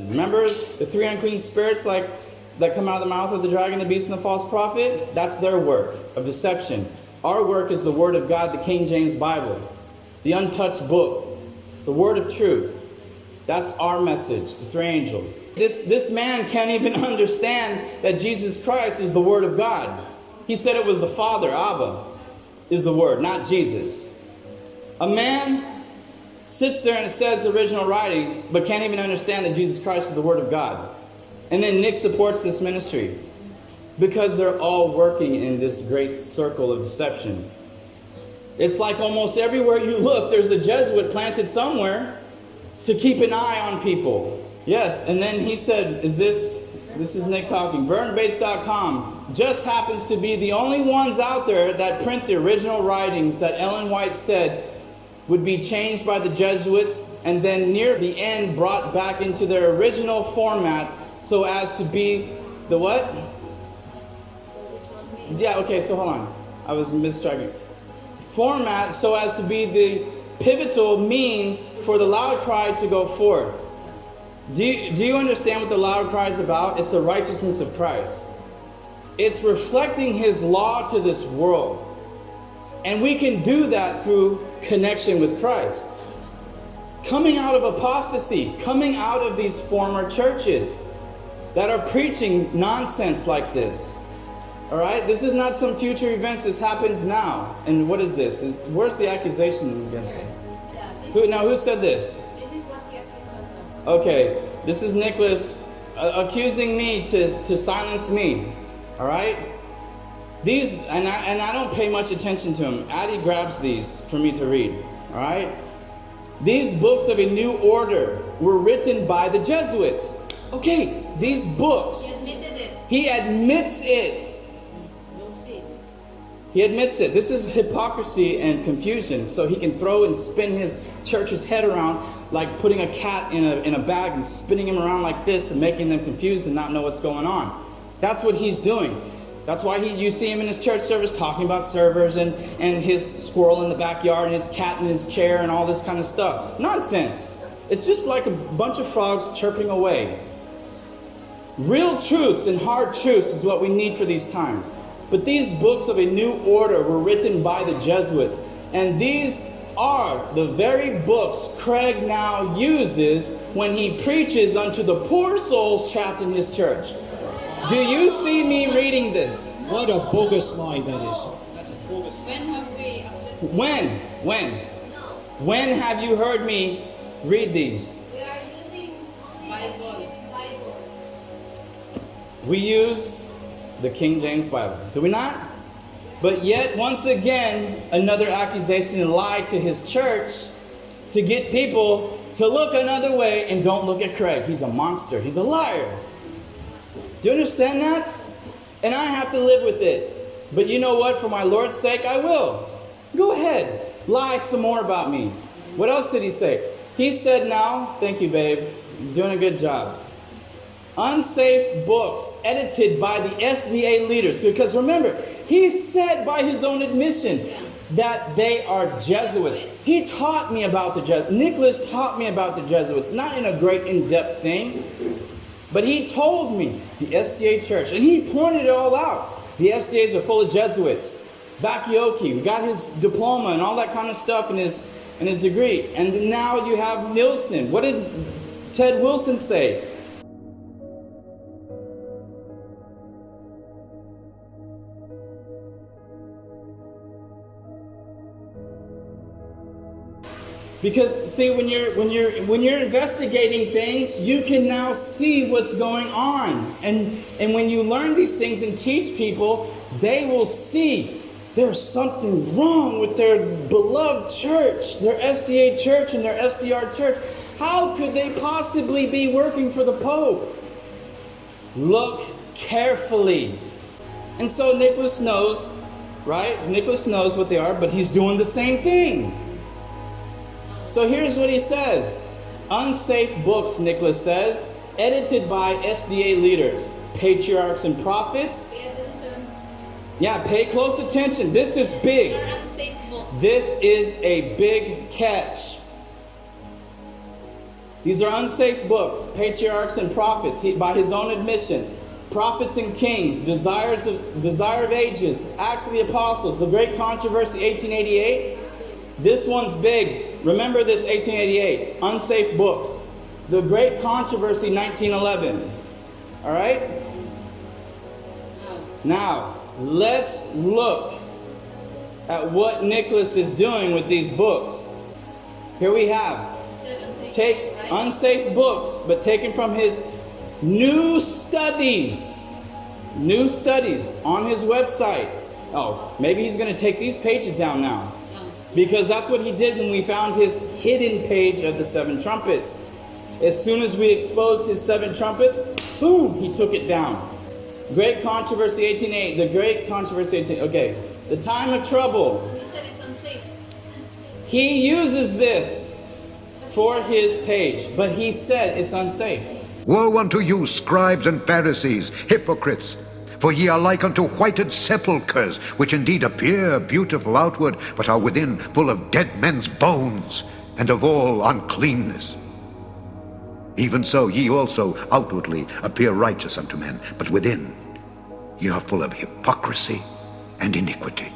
Remember the 3 unclean spirits like that come out of the mouth of the dragon, the beast, and the false prophet? That's their work of deception. Our work is the Word of God, the King James Bible, the untouched book, the Word of truth. That's our message, the 3 angels. This man can't even understand that Jesus Christ is the Word of God. He said it was the Father, Abba, is the Word, not Jesus. A man sits there and says the original writings, but can't even understand that Jesus Christ is the Word of God. And then Nick supports this ministry because they're all working in this great circle of deception. It's like almost everywhere you look, there's a Jesuit planted somewhere to keep an eye on people. Yes, and then he said, this is Nick talking, burnbaits.com just happens to be the only ones out there that print the original writings that Ellen White said would be changed by the Jesuits and then near the end brought back into their original format so as to be the what? Yeah, okay, so hold on. I was mistracking. Format so as to be the pivotal means for the loud cry to go forth. Do you understand what the loud cry is about? It's the righteousness of Christ. It's reflecting His law to this world. And we can do that through connection with Christ. Coming out of apostasy, coming out of these former churches that are preaching nonsense like this. Alright? This is not some future events. This happens now. And what is this? Where's the accusation against him? Who said this? Okay, this is Nicholas accusing me to silence me. Alright? These, and I don't pay much attention to him. Addie grabs these for me to read. Alright? These books of a new order were written by the Jesuits. Okay, these books. He admitted it. He admits it. We'll see. He admits it. This is hypocrisy and confusion. So he can throw and spin his church's head around like putting a cat in a bag and spinning him around like this and making them confused and not know what's going on. That's what he's doing. That's why you see him in his church service talking about servers and his squirrel in the backyard and his cat in his chair and all this kind of stuff. Nonsense. It's just like a bunch of frogs chirping away. Real truths and hard truths is what we need for these times. But these books of a new order were written by the Jesuits. And these are the very books Craig now uses when he preaches unto the poor souls trapped in his church. Do you see me reading this? What a bogus lie that is. That's a bogus lie. When have we? When have you heard me read these? We are using Bible. We use the King James Bible, do we not? But yet, once again, another accusation and lie to his church to get people to look another way and don't look at Craig. He's a monster. He's a liar. Do you understand that? And I have to live with it. But you know what? For my Lord's sake, I will. Go ahead. Lie some more about me. What else did he say? He said now, thank you, babe. You're doing a good job. Unsafe books edited by the SDA leaders. Because remember, he said by his own admission that they are Jesuits. He taught me about the Jesuits. Nicholas taught me about the Jesuits. Not in a great in-depth thing. But he told me, the SDA church, and he pointed it all out. The SDAs are full of Jesuits. Bakioki, we got his diploma and all that kind of stuff in his degree. And now you have Nielsen. What did Ted Wilson say? Because see, when you're investigating things, you can now see what's going on, and when you learn these things and teach people, they will see there's something wrong with their beloved church, their SDA church and their SDR church. How could they possibly be working for the Pope? Look carefully. And so Nicholas knows, right? Nicholas knows what they are, but he's doing the same thing. So here's what he says. Unsafe books, Nicholas says, edited by SDA leaders, patriarchs and prophets. Yeah, pay close attention. This is big. This is a big catch. These are unsafe books, patriarchs and prophets, by his own admission. Prophets and Kings, Desire of Ages, Acts of the Apostles, The Great Controversy, 1888. This one's big. Remember this, 1888. Unsafe books. The Great Controversy, 1911. All right? Now, let's look at what Nicholas is doing with these books. Here we have, take unsafe books, but taken from his new studies on his website. Oh, maybe he's going to take these pages down now, because that's what he did when we found his hidden page of the 7 trumpets. As soon as we exposed his 7 trumpets, boom, he took it down. Great Controversy 18:8. The Great Controversy 18. Okay, the time of trouble. He said it's unsafe. He uses this for his page, but he said it's unsafe. Woe unto you, scribes and Pharisees, hypocrites! For ye are like unto whited sepulchres, which indeed appear beautiful outward, but are within full of dead men's bones, and of all uncleanness. Even so ye also outwardly appear righteous unto men, but within ye are full of hypocrisy and iniquity.